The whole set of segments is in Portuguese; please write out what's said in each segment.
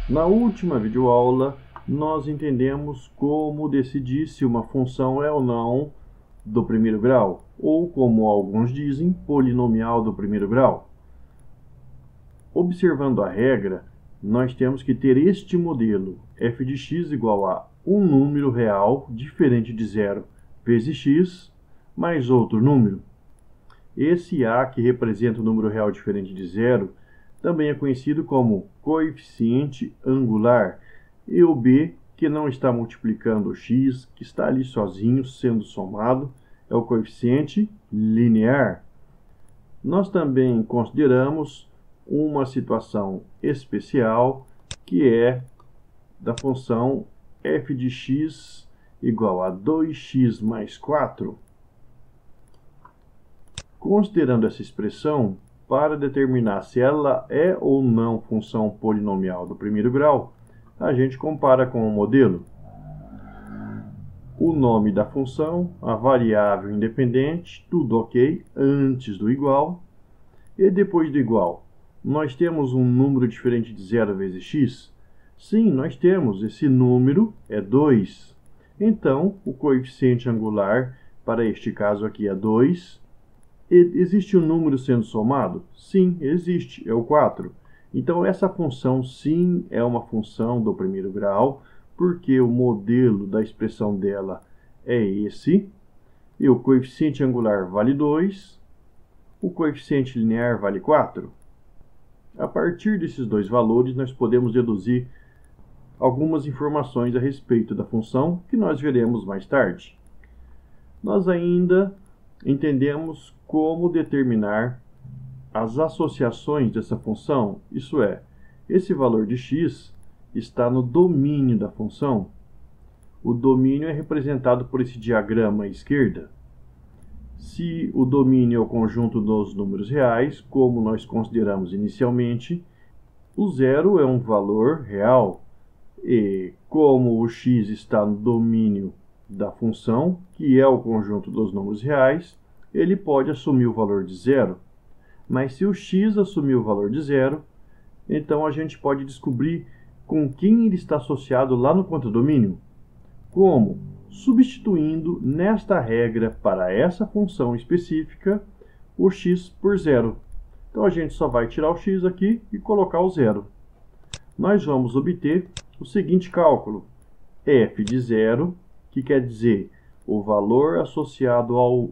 Na última videoaula, nós entendemos como decidir se uma função é ou não do primeiro grau, ou como alguns dizem, polinomial do primeiro grau. Observando a regra, nós temos que ter este modelo, f de x igual a um número real diferente de zero vezes x mais outro número. Esse a, que representa o número real diferente de zero, também é conhecido como coeficiente angular, e o b, que não está multiplicando o x, que está ali sozinho sendo somado, é o coeficiente linear. Nós também consideramos uma situação especial, que é da função f de x igual a 2x mais 4. Considerando essa expressão, para determinar se ela é ou não função polinomial do primeiro grau, a gente compara com o modelo. O nome da função, a variável independente, tudo ok, antes do igual. E depois do igual, nós temos um número diferente de zero vezes x? Sim, nós temos. Esse número é 2. Então, o coeficiente angular, para este caso aqui, é 2. Existe um número sendo somado? Sim, existe, é o 4. Então, essa função, sim, é uma função do primeiro grau, porque o modelo da expressão dela é esse, e o coeficiente angular vale 2, o coeficiente linear vale 4. A partir desses dois valores, nós podemos deduzir algumas informações a respeito da função, que nós veremos mais tarde. Nós ainda entendemos como determinar as associações dessa função, isso é, esse valor de x está no domínio da função. O domínio é representado por esse diagrama à esquerda. Se o domínio é o conjunto dos números reais, como nós consideramos inicialmente, o zero é um valor real. E como o x está no domínio da função, que é o conjunto dos números reais, ele pode assumir o valor de zero. Mas se o x assumir o valor de zero, então a gente pode descobrir com quem ele está associado lá no contradomínio. Como? Substituindo nesta regra para essa função específica o x por zero. Então a gente só vai tirar o x aqui e colocar o zero. Nós vamos obter o seguinte cálculo: f de zero, que quer dizer o valor associado ao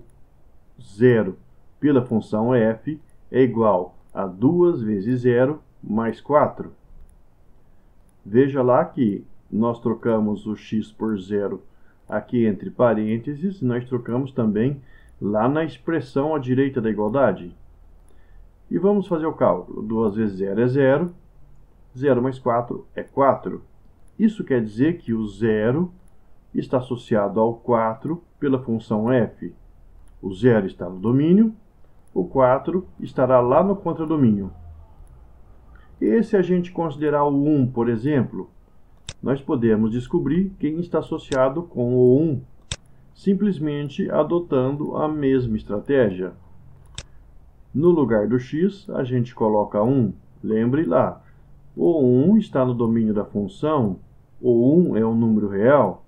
zero pela função f, é igual a 2 vezes 0 mais 4. Veja lá que nós trocamos o x por zero aqui entre parênteses, e nós trocamos também lá na expressão à direita da igualdade. E vamos fazer o cálculo. 2 vezes 0 é 0, 0 mais 4 é 4. Isso quer dizer que o 0 está associado ao 4 pela função f. O 0 está no domínio, o 4 estará lá no contradomínio. E se a gente considerar o 1, por exemplo, nós podemos descobrir quem está associado com o 1, simplesmente adotando a mesma estratégia. No lugar do x, a gente coloca 1. Lembre lá, o 1 está no domínio da função, o 1 é um número real.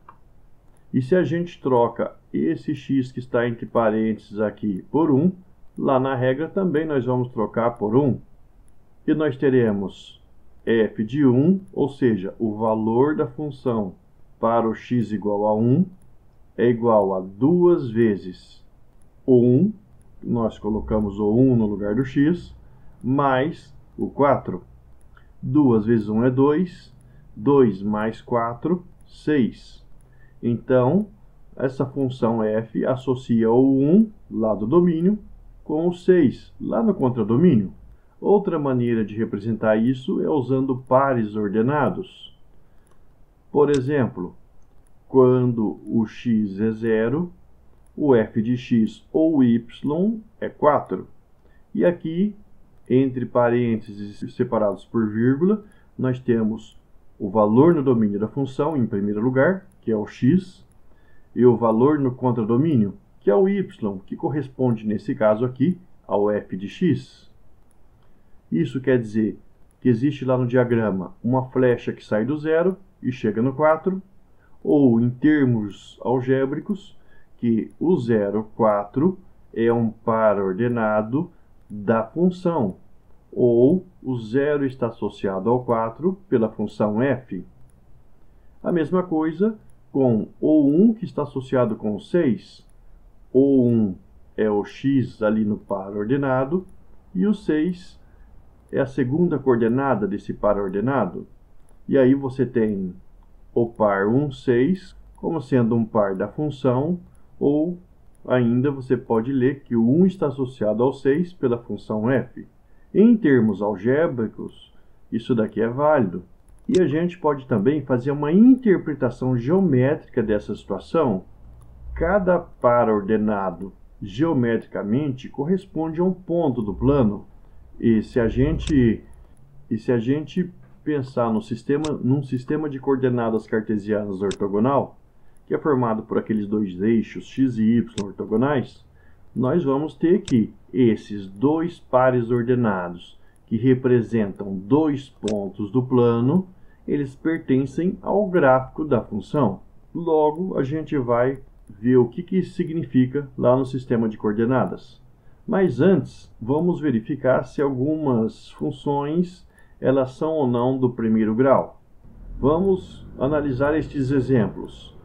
E se a gente troca esse x que está entre parênteses aqui por 1, lá na regra também nós vamos trocar por 1. E nós teremos f de 1, ou seja, o valor da função para o x igual a 1 é igual a 2 vezes o 1, nós colocamos o 1 no lugar do x, mais o 4. 2 vezes 1 é 2, 2 mais 4, 6. Então, essa função f associa o 1 lá do domínio com o 6 lá no contradomínio. Outra maneira de representar isso é usando pares ordenados. Por exemplo, quando o x é 0, o f de x ou y é 4. E aqui, entre parênteses separados por vírgula, nós temos o valor no domínio da função, em primeiro lugar, que é o x, e o valor no contradomínio, que é o y, que corresponde, nesse caso aqui, ao f de x. Isso quer dizer que existe lá no diagrama uma flecha que sai do 0 e chega no 4, ou em termos algébricos, que o 0, 4 é um par ordenado da função, ou o 0 está associado ao 4 pela função f. A mesma coisa com o 1 que está associado com o 6. O 1 é o x ali no par ordenado, e o 6 é a segunda coordenada desse par ordenado. E aí você tem o par 1, 6 como sendo um par da função, ou ainda você pode ler que o 1 está associado ao 6 pela função f. Em termos algébricos, isso daqui é válido. E a gente pode também fazer uma interpretação geométrica dessa situação. Cada par ordenado geometricamente corresponde a um ponto do plano. E se a gente pensar num sistema de coordenadas cartesianas ortogonal, que é formado por aqueles dois eixos x e y ortogonais, nós vamos ter que esses dois pares ordenados que representam dois pontos do plano, eles pertencem ao gráfico da função. Logo, a gente vai ver o que isso significa lá no sistema de coordenadas. Mas antes, vamos verificar se algumas funções elas são ou não do primeiro grau. Vamos analisar estes exemplos.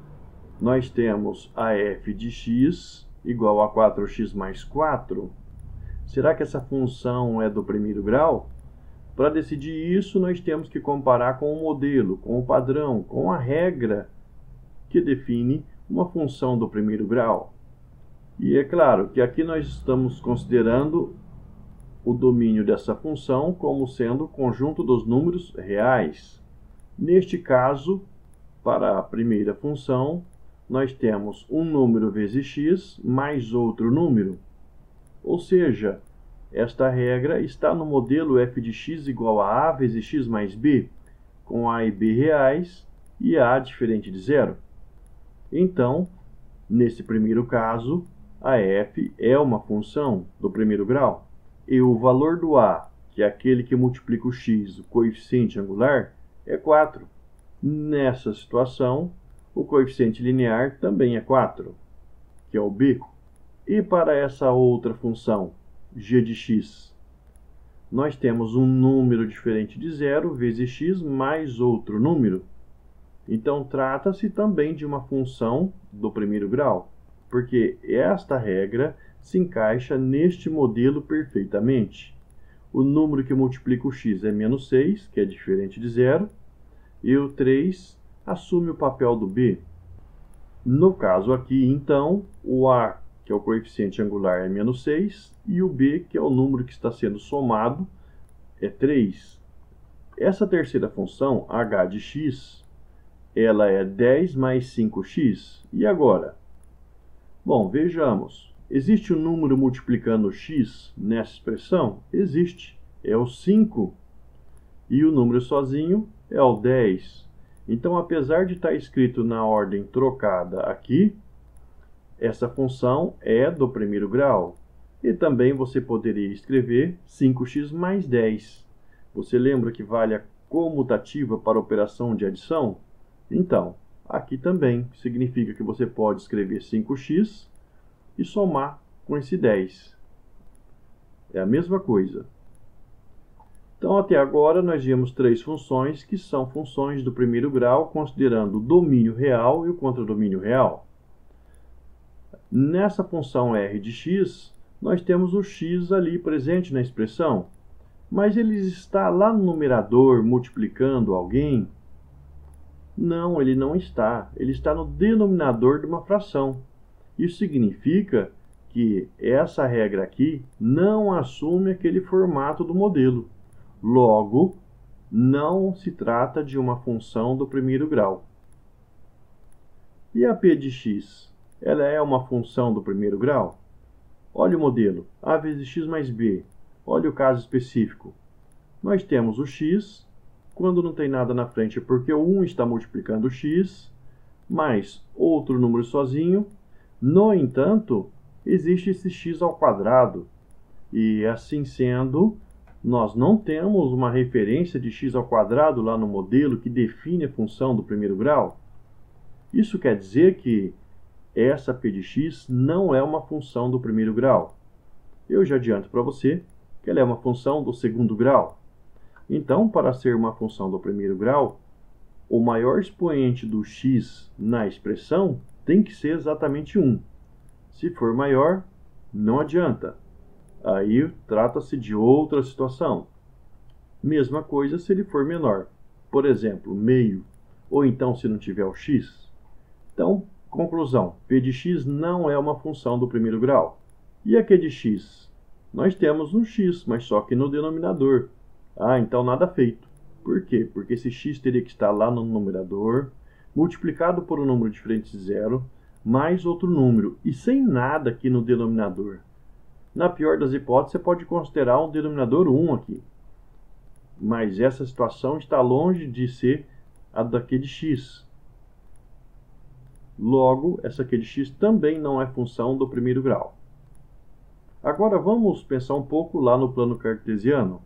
Nós temos a f de x igual a 4x mais 4. Será que essa função é do primeiro grau? Para decidir isso, nós temos que comparar com o modelo, com o padrão, com a regra que define uma função do primeiro grau. E é claro que aqui nós estamos considerando o domínio dessa função como sendo o conjunto dos números reais. Neste caso, para a primeira função, nós temos um número vezes x mais outro número. Ou seja, esta regra está no modelo f de x igual a a vezes x mais b, com a e b reais e a diferente de zero. Então, nesse primeiro caso, a f é uma função do primeiro grau. E o valor do a, que é aquele que multiplica o x, o coeficiente angular, é 4. Nessa situação, o coeficiente linear também é 4, que é o b. E para essa outra função, g de x, nós temos um número diferente de zero vezes x mais outro número. Então, trata-se também de uma função do primeiro grau, porque esta regra se encaixa neste modelo perfeitamente. O número que multiplica o x é menos 6, que é diferente de zero, e o 3 assume o papel do b. No caso aqui, então, o a, que é o coeficiente angular, é menos 6, e o b, que é o número que está sendo somado, é 3. Essa terceira função, h de x, ela é 10 mais 5x. E agora? Bom, vejamos. Existe um número multiplicando x nessa expressão? Existe. É o 5. E o número sozinho é o 10. Então, apesar de estar escrito na ordem trocada aqui, essa função é do primeiro grau. E também você poderia escrever 5x mais 10. Você lembra que vale a comutativa para a operação de adição? Então, aqui também significa que você pode escrever 5x e somar com esse 10. É a mesma coisa. Então, até agora, nós vimos três funções que são funções do primeiro grau, considerando o domínio real e o contradomínio real. Nessa função r de x, nós temos o x ali presente na expressão, mas ele está lá no numerador multiplicando alguém? Não, ele não está. Ele está no denominador de uma fração. Isso significa que essa regra aqui não assume aquele formato do modelo. Logo, não se trata de uma função do primeiro grau. E a p de x? Ela é uma função do primeiro grau? Olha o modelo, a vezes x mais b. Olha o caso específico. Nós temos o x, quando não tem nada na frente, porque o 1 está multiplicando o x, mais outro número sozinho. No entanto, existe esse x ao quadrado. E assim sendo, nós não temos uma referência de x ao quadrado lá no modelo que define a função do primeiro grau. Isso quer dizer que essa p de x não é uma função do primeiro grau. Eu já adianto para você que ela é uma função do segundo grau. Então, para ser uma função do primeiro grau, o maior expoente do x na expressão tem que ser exatamente 1. Se for maior, não adianta. Aí trata-se de outra situação. Mesma coisa se ele for menor. Por exemplo, meio. Ou então se não tiver o x. Então, conclusão. P de x não é uma função do primeiro grau. E a Q de x? Nós temos um x, mas só que no denominador. Então nada feito. Por quê? Porque esse x teria que estar lá no numerador, multiplicado por um número diferente de zero, mais outro número, e sem nada aqui no denominador. Na pior das hipóteses, você pode considerar um denominador 1 aqui. Mas essa situação está longe de ser a da Q de x. Logo, essa Q de x também não é função do primeiro grau. Agora vamos pensar um pouco lá no plano cartesiano.